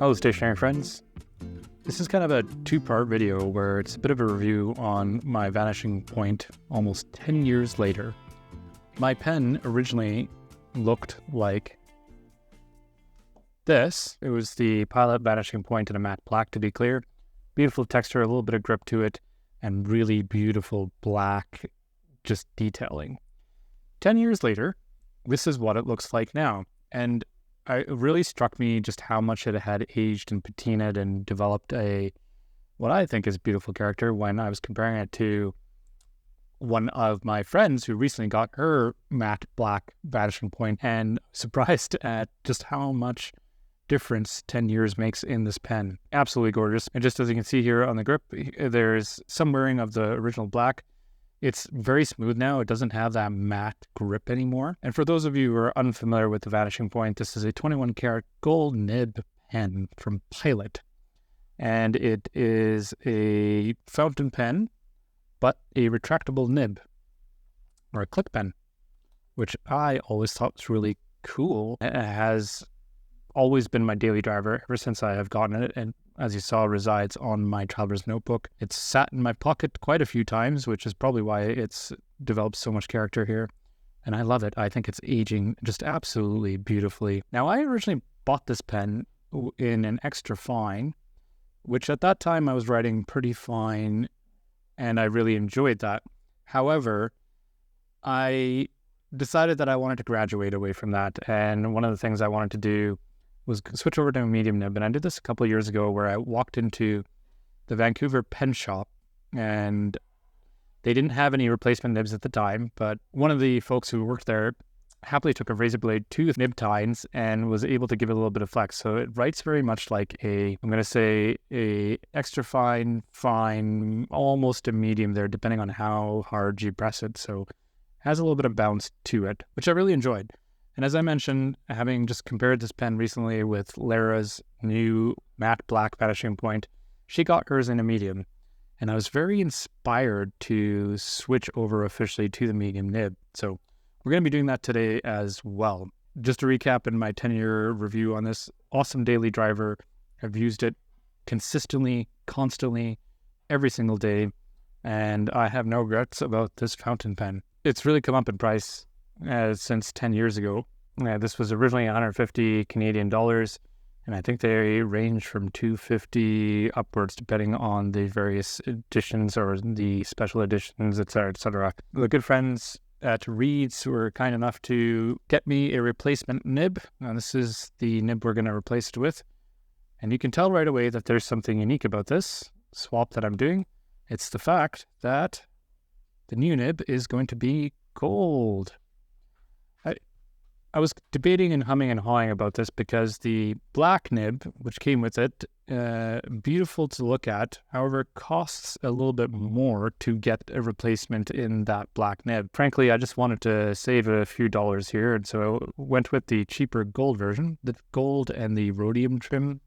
Hello, stationery friends. This is kind of a two-part video where it's a bit of a review on my Vanishing Point almost 10 years later. My pen originally looked like this. It was the Pilot Vanishing Point in a matte black, to be clear. Beautiful texture, a little bit of grip to it, and really beautiful black just detailing. 10 years later, this is what it looks like now. And it really struck me just how much it had aged and patinaed and developed what I think is a beautiful character when I was comparing it to one of my friends who recently got her matte black Vanishing Point, and surprised at just how much difference 10 years makes in this pen. Absolutely gorgeous. And just as you can see here on the grip, there's some wearing of the original black. It's very smooth now. It doesn't have that matte grip anymore. And for those of you who are unfamiliar with the Vanishing Point, this is a 21 karat gold nib pen from Pilot. And it is a fountain pen, but a retractable nib, or a click pen, which I always thought was really cool. It has always been my daily driver ever since I have gotten it, and as you saw, resides on my traveler's notebook. It's sat in my pocket quite a few times, which is probably why it's developed so much character here. And I love it. I think it's aging just absolutely beautifully. Now, I originally bought this pen in an extra fine, which at that time I was writing pretty fine, and I really enjoyed that. However, I decided that I wanted to graduate away from that, and one of the things I wanted to do was switch over to a medium nib. And I did this a couple of years ago where I walked into the Vancouver pen shop, and they didn't have any replacement nibs at the time, but one of the folks who worked there happily took a razor blade to nib tines and was able to give it a little bit of flex. So it writes very much like a extra fine, almost a medium there, depending on how hard you press it. So it has a little bit of bounce to it, which I really enjoyed. And as I mentioned, having just compared this pen recently with Lara's new matte black Vanishing Point, she got hers in a medium. And I was very inspired to switch over officially to the medium nib. So we're going to be doing that today as well. Just to recap in my 10-year review on this awesome daily driver, I've used it consistently, constantly, every single day. And I have no regrets about this fountain pen. It's really come up in price since 10 years ago. This was originally 150 Canadian dollars, and I think they range from 250 upwards depending on the various editions or the special editions, etc., etc. The good friends at Reed's were kind enough to get me a replacement nib. Now, this is the nib we're going to replace it with, and you can tell right away that there's something unique about this swap that I'm doing. It's the fact that the new nib is going to be gold. I was debating and humming and hawing about this because the black nib, which came with it, beautiful to look at, however, costs a little bit more to get a replacement in that black nib. Frankly, I just wanted to save a few dollars here, and so I went with the cheaper gold version. The gold and the rhodium trim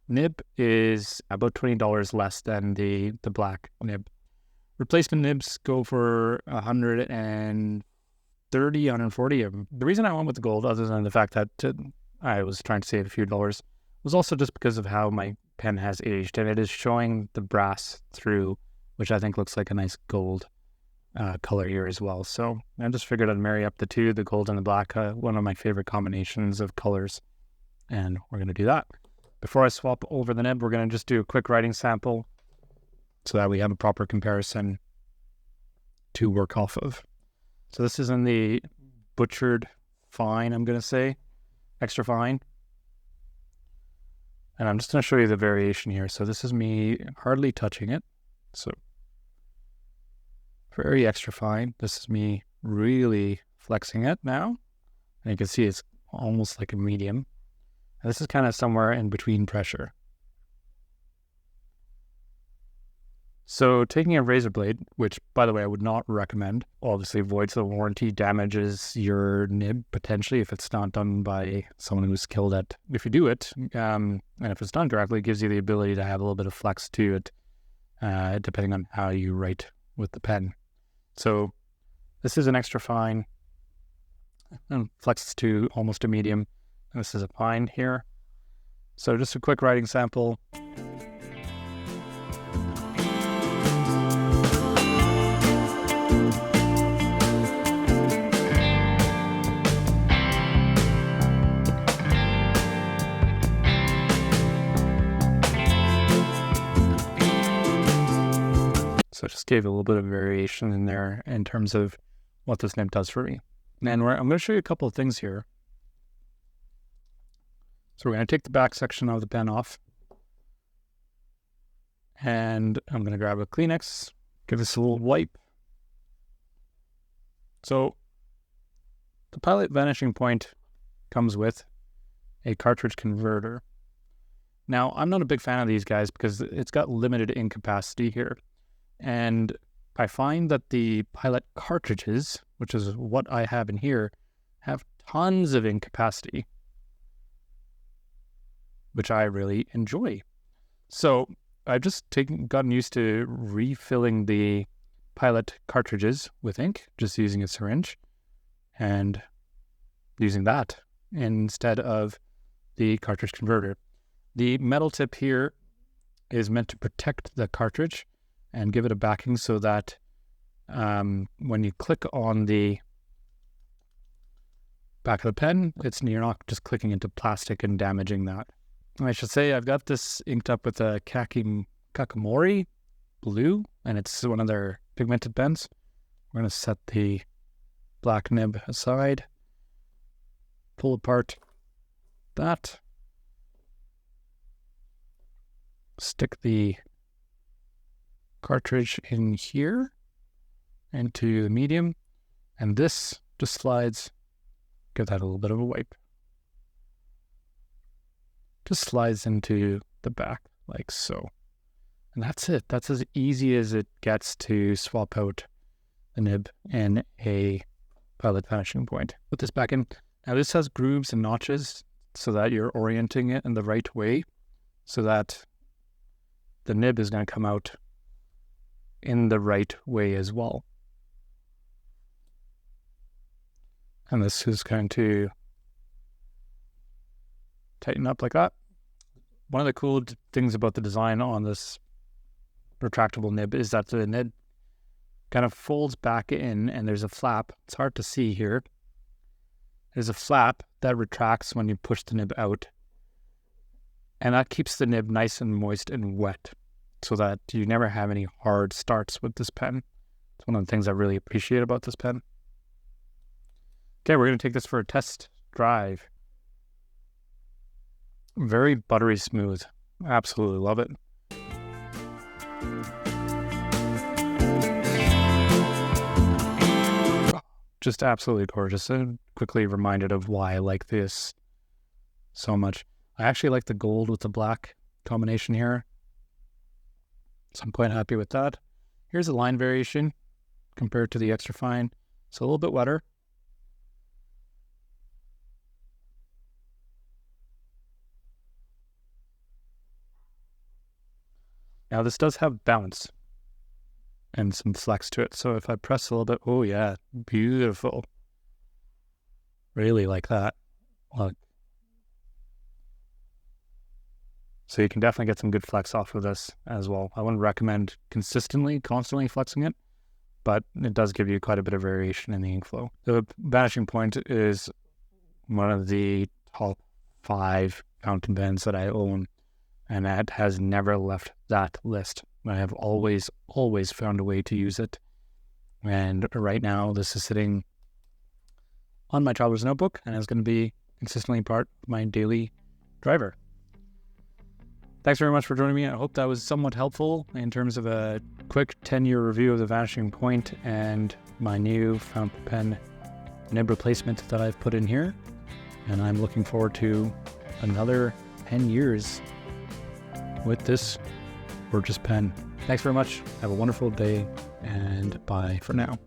nib is about $20 less than the black nib. Replacement nibs go for $130, $140. The reason I went with the gold, other than the fact that I was trying to save a few dollars, was also just because of how my pen has aged, and it is showing the brass through, which I think looks like a nice gold color here as well. So I just figured I'd marry up the two, the gold and the black, one of my favorite combinations of colors, and we're going to do that. Before I swap over the nib, we're going to just do a quick writing sample so that we have a proper comparison to work off of. So this is in the butchered fine, I'm going to say, extra fine. And I'm just going to show you the variation here. So this is me hardly touching it. So very extra fine. This is me really flexing it now. And you can see it's almost like a medium. And this is kind of somewhere in between pressure. So taking a razor blade, which, by the way, I would not recommend, obviously voids the warranty, damages your nib potentially if it's not done by someone who's skilled at, if you do it, and if it's done correctly, it gives you the ability to have a little bit of flex to it, depending on how you write with the pen. So this is an extra fine, and flexes to almost a medium. And this is a fine here. So just a quick writing sample. So I just gave a little bit of variation in there in terms of what this nib does for me. And I'm going to show you a couple of things here. So we're going to take the back section of the pen off. And I'm going to grab a Kleenex, give this a little wipe. So the Pilot Vanishing Point comes with a cartridge converter. Now, I'm not a big fan of these guys because it's got limited ink capacity here. And I find that the Pilot cartridges, which is what I have in here, have tons of ink capacity, which I really enjoy. So I've just gotten used to refilling the Pilot cartridges with ink, just using a syringe and using that instead of the cartridge converter. The metal tip here is meant to protect the cartridge and give it a backing so that when you click on the back of the pen, you're not just clicking into plastic and damaging that. I should say I've got this inked up with a Kakamori blue, and it's one of their pigmented pens. We're going to set the black nib aside, pull apart that, stick the cartridge in here into the medium, and this just slides. Give that a little bit of a wipe. Just slides into the back like so. And that's it. That's as easy as it gets to swap out the nib in a Pilot Vanishing Point. Put this back in. Now this has grooves and notches so that you're orienting it in the right way so that the nib is going to come out in the right way as well. And this is going to tighten up like that. One of the cool things about the design on this retractable nib is that the nib kind of folds back in and there's a flap. It's hard to see here. There's a flap that retracts when you push the nib out. And that keeps the nib nice and moist and wet so that you never have any hard starts with this pen. It's one of the things I really appreciate about this pen. Okay, we're going to take this for a test drive. Very buttery smooth. Absolutely love it. Just absolutely gorgeous, and quickly reminded of why I like this so much. I actually like the gold with the black combination here, so I'm quite happy with that. Here's a line variation compared to the extra fine. It's a little bit wetter. Now this does have bounce and some flex to it. So if I press a little bit, oh yeah, beautiful. Really like that. Look. So you can definitely get some good flex off of this as well. I wouldn't recommend constantly flexing it, but it does give you quite a bit of variation in the ink flow. The Vanishing Point is one of the top 5 fountain pens that I own, and that has never left that list. I have always found a way to use it. And right now, this is sitting on my traveler's notebook, and it's going to be consistently part of my daily driver. Thanks very much for joining me. I hope that was somewhat helpful in terms of a quick 10-year review of the Vanishing Point and my new fountain pen nib replacement that I've put in here. And I'm looking forward to another 10 years with this gorgeous pen. Thanks very much. Have a wonderful day, and bye for now.